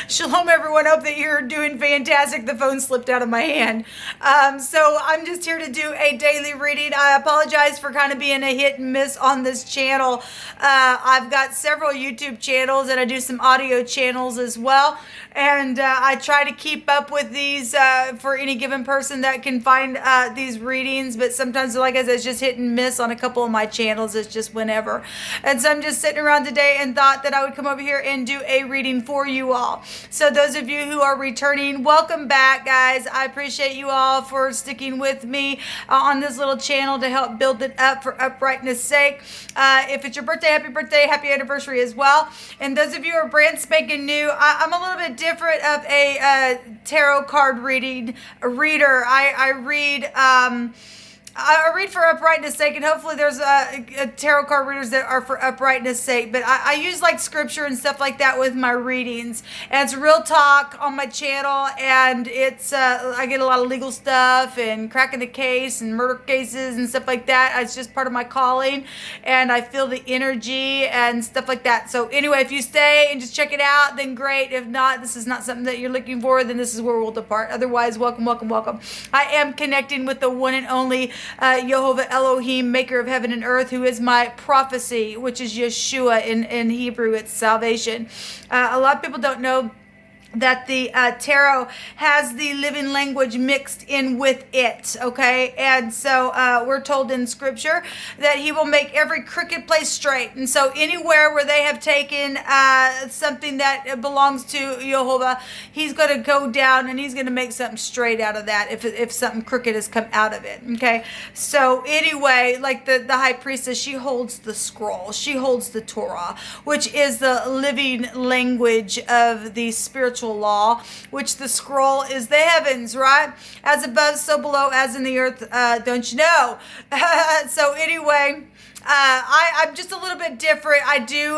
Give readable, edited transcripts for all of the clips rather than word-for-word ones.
Shalom, everyone. Hope that you're doing fantastic. The phone slipped out of my hand. So I'm just here to do a daily reading. I apologize for kind of being a hit and miss on this channel. I've got several YouTube channels and I do some audio channels as well. And I try to keep up with these for any given person that can find these readings. But sometimes, like I said, it's just hit and miss on a couple of my channels. It's just whenever. And so I'm just sitting around today and thought that I would come over here and do a reading for you all. So those of you who are returning, welcome back, guys. I appreciate you all for sticking with me on this little channel to help build it up for uprightness sake. If it's your birthday, happy anniversary as well. And those of you who are brand spanking new, I'm a little bit different of a tarot card reader. I read for uprightness sake, and hopefully there's tarot card readers that are for uprightness sake, but I use like scripture and stuff like that with my readings, and it's real talk on my channel, and it's I get a lot of legal stuff and cracking the case and murder cases and stuff like that. It's just part of my calling, and I feel the energy and stuff like that. So anyway, if you stay and just check it out, then great. If not, this is not something that you're looking for, then this is where we'll depart. Otherwise, welcome, welcome, welcome. I am connecting with the one and only Jehovah Elohim, maker of heaven and earth, who is my prophecy, which is Yeshua in Hebrew. It's salvation. A lot of people don't know that the tarot has the living language mixed in with it, okay? And so we're told in scripture that he will make every crooked place straight. And so anywhere where they have taken something that belongs to Jehovah, he's going to go down and he's going to make something straight out of that if something crooked has come out of it, okay? So anyway, like the high priestess, she holds the scroll. She holds the Torah, which is the living language of the spiritual law, which the scroll is the heavens, right? As above, so below, as in the earth, don't you know? So anyway, I'm just a little bit different. I do,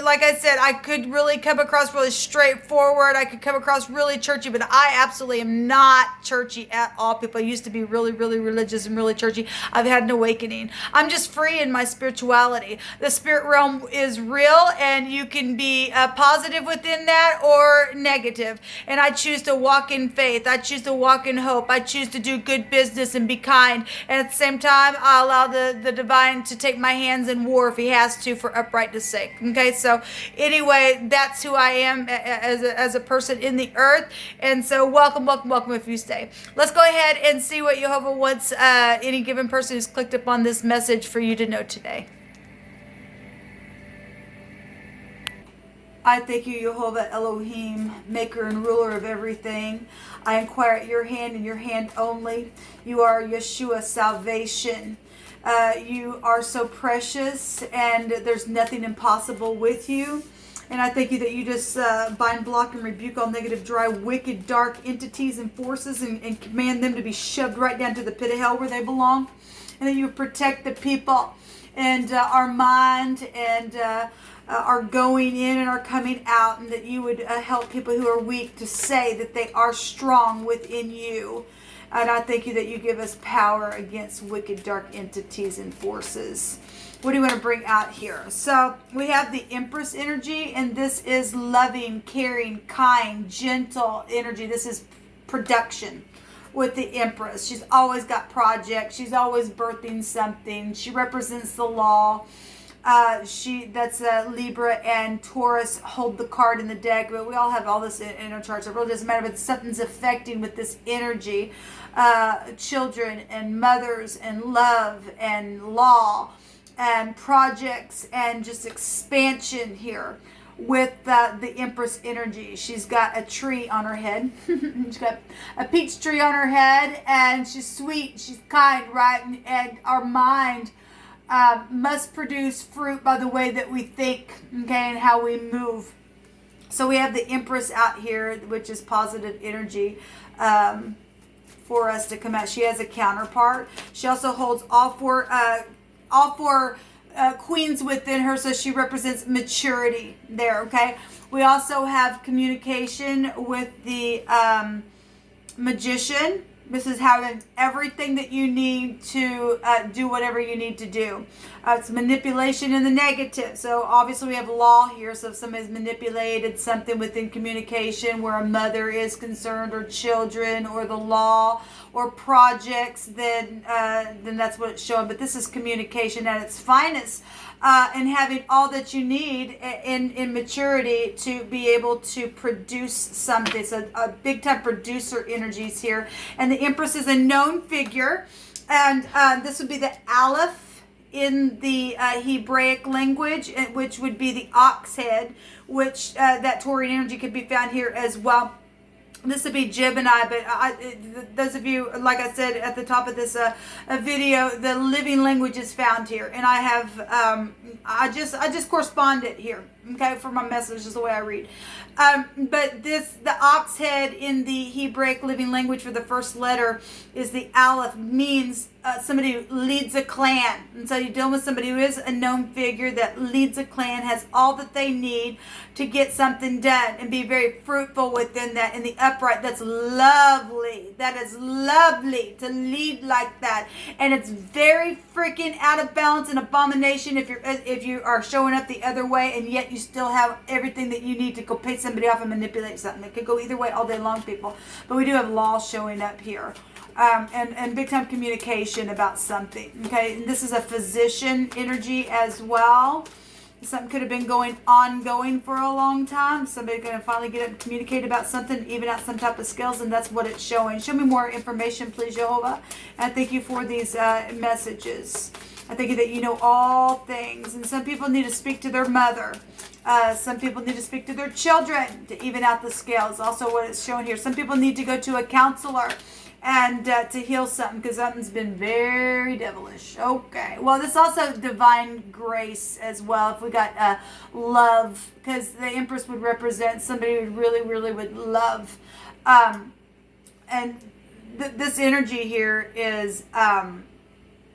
like I said, I could really come across really straightforward. I could come across really churchy, but I absolutely am not churchy at all. People used to be really, really religious and really churchy. I've had an awakening. I'm just free in my spirituality. The spirit realm is real, and you can be positive within that or negative. And I choose to walk in faith. I choose to walk in hope. I choose to do good business and be kind. And at the same time, I allow the divine to take my hands in war if he has to for uprightness sake. Okay, so anyway, that's who I am as a person in the earth. And so welcome, welcome, welcome if you stay. Let's go ahead and see what Jehovah wants any given person who's clicked upon this message for you to know today. I thank you, Jehovah Elohim, maker and ruler of everything. I inquire at your hand and your hand only. You are Yeshua, salvation. You are so precious, and there's nothing impossible with you. And I thank you that you just bind, block, and rebuke all negative, dry, wicked, dark entities and forces and command them to be shoved right down to the pit of hell where they belong. And that you protect the people and our mind and are going in and are coming out, and that you would help people who are weak to say that they are strong within you. And I thank you that you give us power against wicked, dark entities and forces. What do you want to bring out here? So we have the Empress energy, and this is loving, caring, kind, gentle energy. This is production with the Empress. She's always got projects. She's always birthing something. She represents the law. That's Libra and Taurus hold the card in the deck, but we all have all this in our charts. It really doesn't matter, but something's affecting with this energy. Children and mothers and love and law and projects and just expansion here with the Empress energy. She's got a tree on her head. She's got a peach tree on her head, and she's sweet, she's kind, right? And our mind must produce fruit by the way that we think, okay, and how we move. So we have the Empress out here, which is positive energy for us to come out. She has a counterpart. She also holds all four queens within her, so she represents maturity there, okay? We also have communication with the Magician. This is having everything that you need to do whatever you need to do. It's manipulation in the negative. So obviously we have law here. So if somebody's manipulated something within communication where a mother is concerned, or children, or the law, or projects, then that's what it's showing. But this is communication at its finest. And having all that you need in maturity to be able to produce something. So a big time producer energies here. And the Empress is a known figure. And this would be the Aleph in the Hebraic language, which would be the ox head, which that Taurian energy could be found here as well. This would be Gemini, but those of you, like I said at the top of this video, the living language is found here, and I have I just corresponded here, okay, for my message is the way I read. But the ox head in the Hebraic living language for the first letter is the Aleph, means somebody who leads a clan. And so you're dealing with somebody who is a known figure that leads a clan, has all that they need to get something done and be very fruitful within that. In the upright, that's lovely. That is lovely to lead like that. And it's very freaking out of balance and abomination if you are showing up the other way, and yet you still have everything that you need to go pay somebody off and manipulate something. It could go either way all day long, people. But we do have law showing up here. And big time communication about something. Okay, and this is a physician energy as well. Something could have been ongoing for a long time. Somebody's going to finally get up and communicate about something, even out some type of skills, and that's what it's showing. Show me more information, please, Jehovah. And thank you for these messages. I thank you that you know all things. And some people need to speak to their mother. Some people need to speak to their children to even out the scales. Also what it's showing here. Some people need to go to a counselor and to heal something, because something's been very devilish. Okay. Well, this also divine grace as well. If we got love, because the Empress would represent somebody who really, really would love. And this energy here is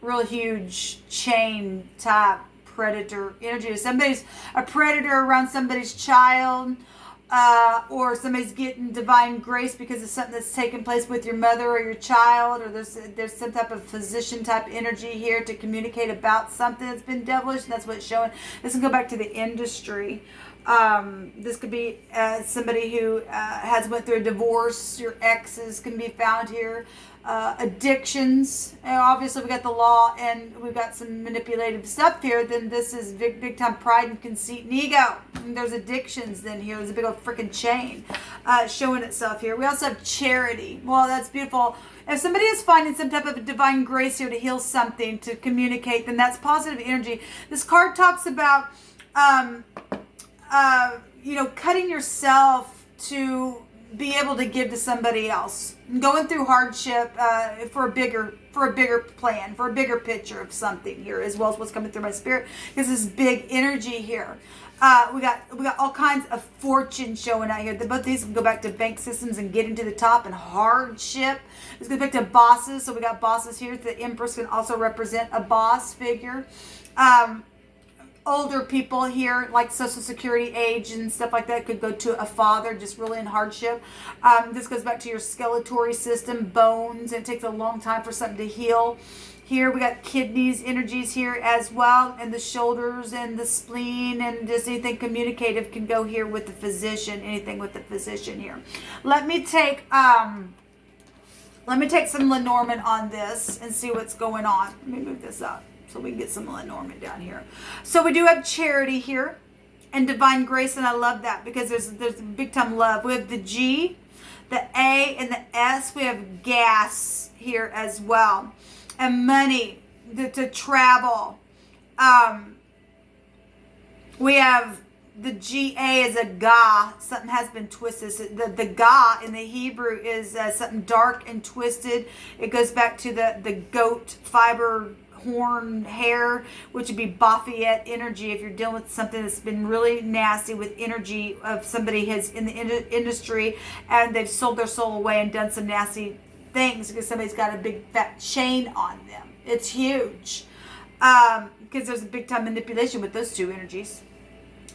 real huge chain type predator energy. If somebody's a predator around somebody's child, or somebody's getting divine grace because of something that's taken place with your mother or your child, or there's some type of physician type energy here to communicate about something that's been devilish, and that's what it's showing. This can go back to the industry. This could be somebody who has went through a divorce. Your exes can be found here. Addictions. And obviously we got the law, and we've got some manipulative stuff here. Then this is big time pride and conceit and ego. And there's addictions then here. There's a big old freaking chain showing itself here. We also have charity. Well, that's beautiful. If somebody is finding some type of divine grace here to heal something, to communicate, then that's positive energy. This card talks about cutting yourself to be able to give to somebody else, going through hardship for a bigger plan, for a bigger picture of something here, as well as what's coming through my spirit, because this big energy here. We got all kinds of fortune showing out here. Both these can go back to bank systems and getting to the top, and hardship. This goes back to bosses. So we got bosses here. The Empress can also represent a boss figure. Older people here, like Social Security age and stuff like that, could go to a father just really in hardship. This goes back to your skeletal system, bones. It takes a long time for something to heal. Here we got kidneys energies here as well, and the shoulders and the spleen, and just anything communicative can go here with the physician. Anything with the physician here. Let me take some Lenormand on this and see what's going on. Let me move this up so we can get some Lenormand down here. So we do have charity here and divine grace, and I love that because there's big time love. We have the G, the A, and the S. We have gas here as well, and money to travel. We have the GA is a Ga. Something has been twisted. So the Ga in the Hebrew is something dark and twisted. It goes back to the goat fiber horn hair, which would be Baphomet energy. If you're dealing with something that's been really nasty with energy of somebody has in the industry, and they've sold their soul away and done some nasty things because somebody's got a big fat chain on them. It's huge because there's a big time manipulation with those two energies.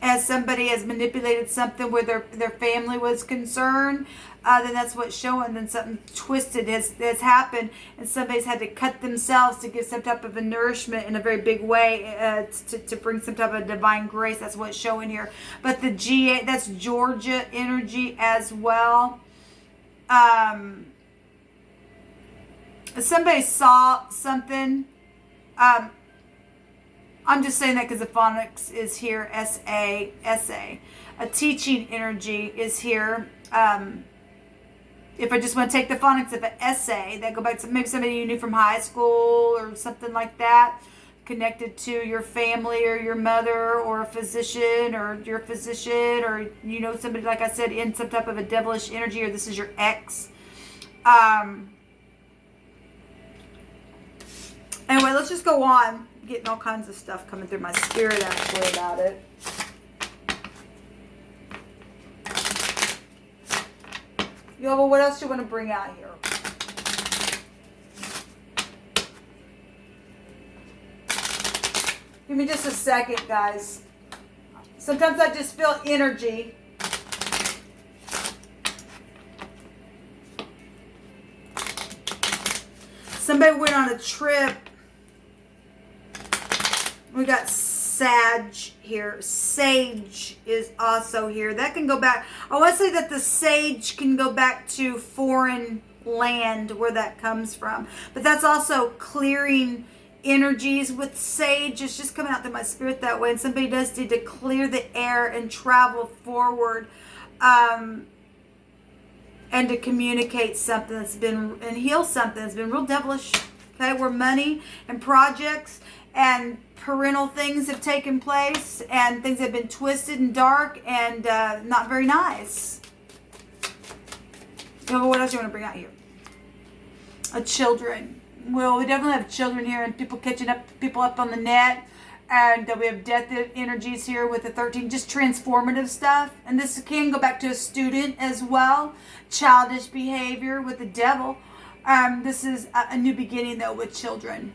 as somebody has manipulated something where their family was concerned, then that's what's showing. Then something twisted has happened, and somebody's had to cut themselves to give some type of a nourishment in a very big way to bring some type of divine grace. That's what's showing here. But the G8, that's Georgia energy as well. Somebody saw something. I'm just saying that because the phonics is here. S-A. A teaching energy is here. If I just want to take the phonics of an essay, that go back to maybe somebody you knew from high school or something like that, connected to your family or your mother or a physician or your physician, or you know somebody, like I said, in some type of a devilish energy, or this is your ex. Anyway, let's just go on. Getting all kinds of stuff coming through my spirit actually about it. Yo, well, what else do you want to bring out here? Give me just a second, guys. Sometimes I just feel energy. Somebody went on a trip. We got Sag here. Sage is also here. That can go back. I want to say that the sage can go back to foreign land where that comes from. But that's also clearing energies with sage. It's just coming out through my spirit that way. And somebody does need to clear the air and travel forward. And to communicate something that's been, and heal something that's been real devilish. Okay, where money and projects and parental things have taken place, and things have been twisted and dark and not very nice. So what else do you want to bring out here? Children. Well, we definitely have children here, and people catching up, people up on the net, and we have death energies here with the 13, just transformative stuff. And this can go back to a student as well. Childish behavior with the devil. This is a new beginning though with children.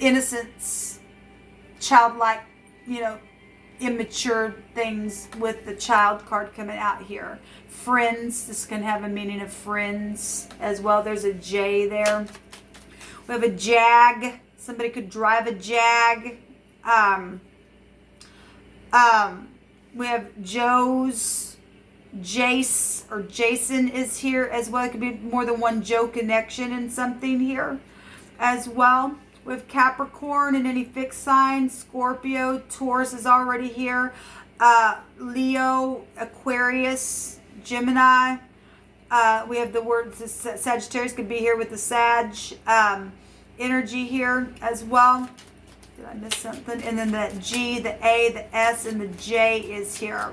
Innocence, childlike, immature things with the child card coming out here. Friends, this can have a meaning of friends as well. There's a J there. We have a Jag. Somebody could drive a Jag. We have Joe's, Jace or Jason is here as well. It could be more than one Joe connection in something here as well. We have Capricorn and any fixed sign. Scorpio, Taurus is already here. Leo, Aquarius, Gemini. We have the word Sagittarius could be here with the Sag energy here as well. Did I miss something? And then the G, the A, the S, and the J is here.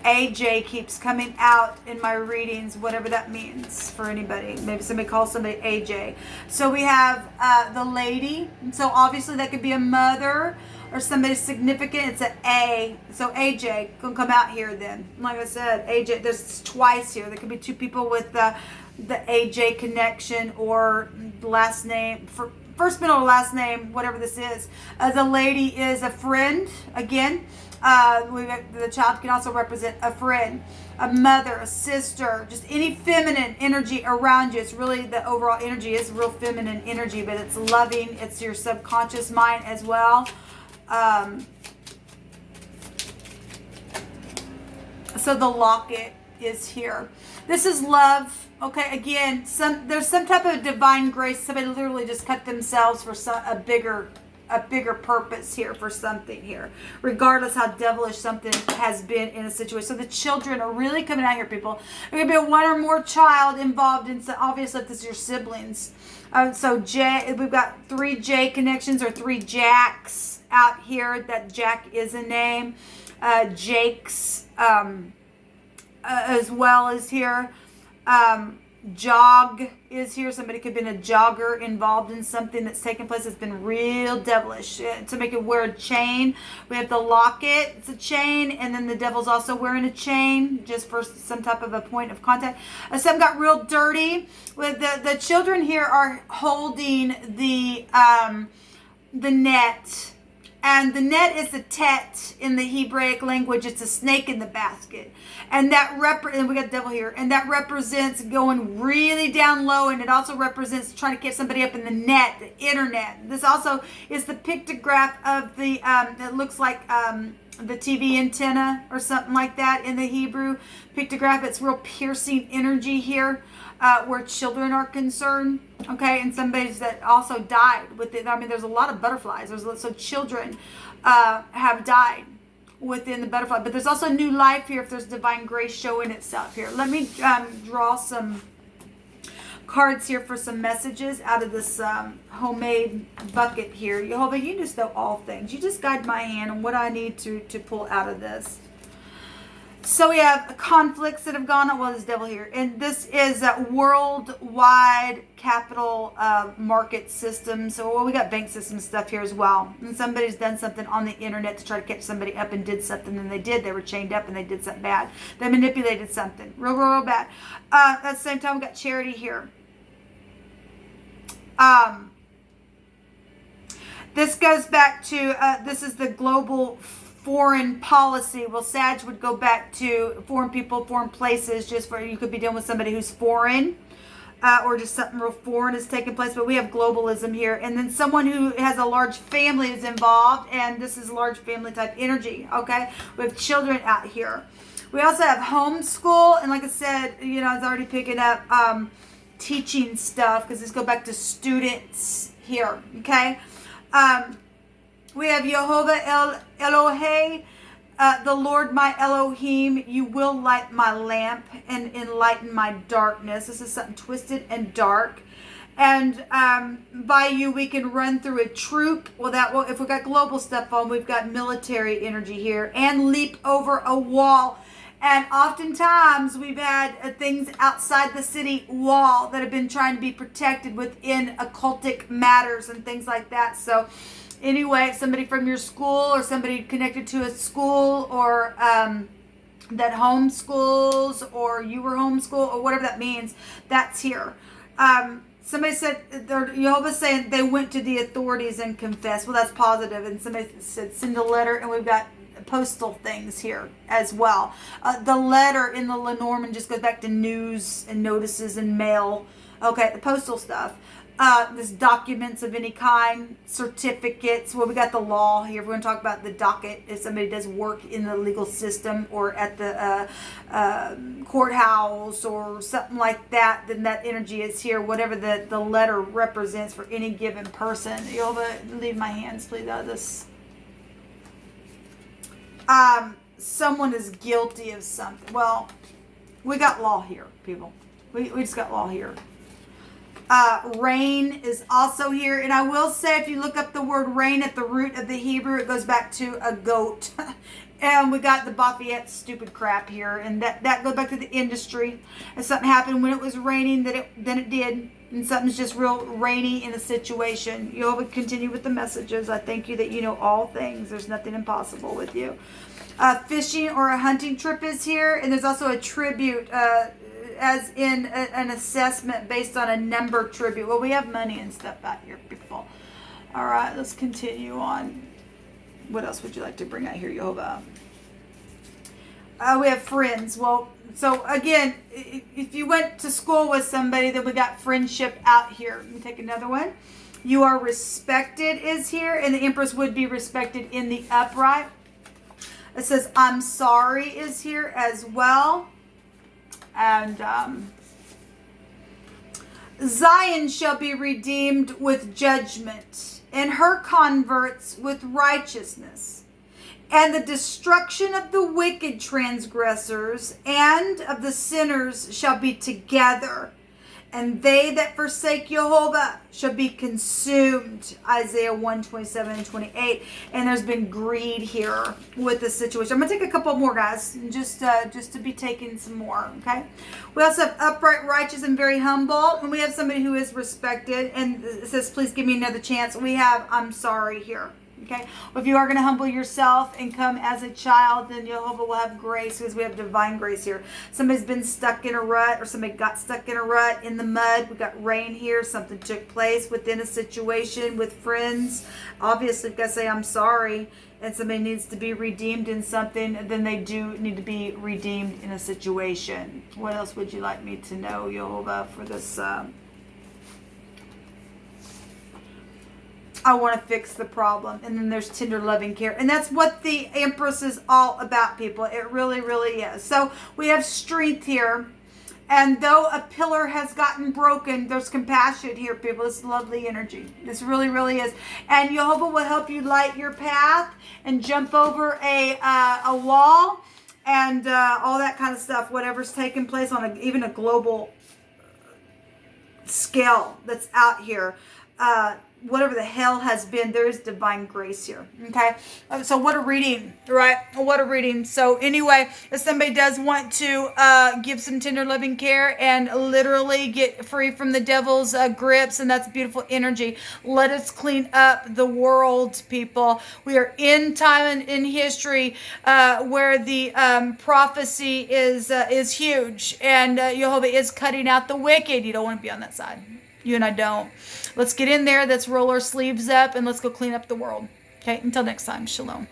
AJ keeps coming out in my readings, whatever that means for anybody. Maybe somebody calls somebody AJ. So we have the lady. So obviously that could be a mother or somebody significant. It's an A. So AJ can come out here then. Like I said, AJ, there's twice here. There could be two people with the AJ connection or last name. For first, middle, last name, whatever this is. The lady is a friend, again. The child can also represent a friend, a mother, a sister, just any feminine energy around you. It's really, the overall energy is real feminine energy, but it's loving. It's your subconscious mind as well. So the locket is here. This is love. Okay, again, there's some type of divine grace. Somebody literally just cut themselves for a bigger purpose here, for something here, regardless how devilish something has been in a situation. So the children are really coming out here, people. There could be one or more child involved in, obviously if this is your siblings. So J, we've got 3 J connections or 3 Jacks out here. That Jack is a name. Jakes as well as here. Jog is here. Somebody could have been a jogger involved in something that's taken place that's been real devilish. To make it wear a chain, we have the locket. It's a chain, and then the devil's also wearing a chain just for some type of a point of contact. Some got real dirty. With the children here are holding the net And the net is a tet in the Hebraic language. It's a snake in the basket. And that and we got the devil here. And that represents going really down low. And it also represents trying to catch somebody up in the net, the internet. This also is the pictograph of the, it looks like the TV antenna or something like that in the Hebrew pictograph. It's real piercing energy here. Where children are concerned, okay, and somebody's that also died with it. I mean, there's a lot of butterflies. So children have died within the butterfly, but there's also new life here if there's divine grace showing itself here. Let me draw some cards here for some messages out of this homemade bucket here. Jehovah, you just know all things. You just guide my hand on what I need to pull out of this. So we have conflicts that have gone on. Well, there's devil here. And this is a worldwide capital market system. So we got bank system stuff here as well. And somebody's done something on the internet to try to catch somebody up and did something. And they did. They were chained up and they did something bad. They manipulated something. Real, real, real bad. At the same time, we got charity here. This goes back to, this is the global foreign policy. Well, Sag would go back to foreign people, foreign places, just for you could be dealing with somebody who's foreign, or just something real foreign is taking place. But we have globalism here, and then someone who has a large family is involved, and this is large family type energy. Okay, we have children out here. We also have homeschool, and like I said, you know, I was already picking up teaching stuff because this go back to students here. Okay. We have Jehovah Elohei, the Lord my Elohim, you will light my lamp and enlighten my darkness. This is something twisted and dark. And by you, we can run through a troop. Well, if we've got global stuff on, we've got military energy here. And leap over a wall. And oftentimes, we've had things outside the city wall that have been trying to be protected within occultic matters and things like that. So anyway, somebody from your school or somebody connected to a school or that homeschools or you were homeschooled or whatever that means, that's here. Somebody said, Jehovah's saying they went to the authorities and confessed. Well, that's positive. And somebody said send a letter, and we've got postal things here as well. The letter in the Lenormand just goes back to news and notices and mail. Okay, the postal stuff. This documents of any kind, certificates. Well, we got the law here. We're going to talk about the docket. If somebody does work in the legal system or at the courthouse or something like that, then that energy is here. Whatever the letter represents for any given person. You'll leave my hands, please, out of this. Someone is guilty of something. Well, we got law here, people. We just got law here. Rain is also here. And I will say, if you look up the word rain at the root of the Hebrew, it goes back to a goat. And we got the Lafayette stupid crap here. And that goes back to the industry. And something happened when it was raining, then it did. And something's just real rainy in a situation. You'll continue with the messages. I thank you that you know all things. There's nothing impossible with you. Fishing or a hunting trip is here. And there's also a tribute, as in an assessment based on a number tribute. Well, we have money and stuff out here, people. All right, let's continue on. What else would you like to bring out here, Jehovah? We have friends. Well, so again, if you went to school with somebody, then we got friendship out here. Let me take another one. You are respected is here, and the Empress would be respected in the upright. It says, I'm sorry is here as well. And Zion shall be redeemed with judgment, and her converts with righteousness. And the destruction of the wicked transgressors and of the sinners shall be together. And they that forsake Jehovah shall be consumed. Isaiah 1:27 and 28. And there's been greed here with this situation. I'm going to take a couple more, guys, just to be taking some more, okay? We also have upright, righteous, and very humble. And we have somebody who is respected. And it says, please give me another chance. We have, I'm sorry here. Okay, well, if you are going to humble yourself and come as a child, then Jehovah will have grace, because we have divine grace here. Somebody's been stuck in a rut, or somebody got stuck in a rut in the mud. We got rain here. Something took place within a situation with friends. Obviously, you've got to say, I'm sorry. And somebody needs to be redeemed in something, then they do need to be redeemed in a situation. What else would you like me to know, Jehovah, for this? I want to fix the problem. And then there's tender loving care. And that's what the Empress is all about, people. It really, really is. So we have strength here. And though a pillar has gotten broken, there's compassion here, people. This is lovely energy. This really, really is. And Jehovah will help you light your path and jump over a wall and all that kind of stuff. Whatever's taking place on even a global scale that's out here. Whatever the hell has been, there is divine grace here. Okay, so what a reading, right? What a reading. So anyway, if somebody does want to give some tender loving care and literally get free from the devil's grips, and that's beautiful energy, let us clean up the world, people. We are in time and in history where the prophecy is huge, and Jehovah is cutting out the wicked. You don't want to be on that side. You and I don't. Let's get in there. Let's roll our sleeves up and let's go clean up the world. Okay, until next time. Shalom.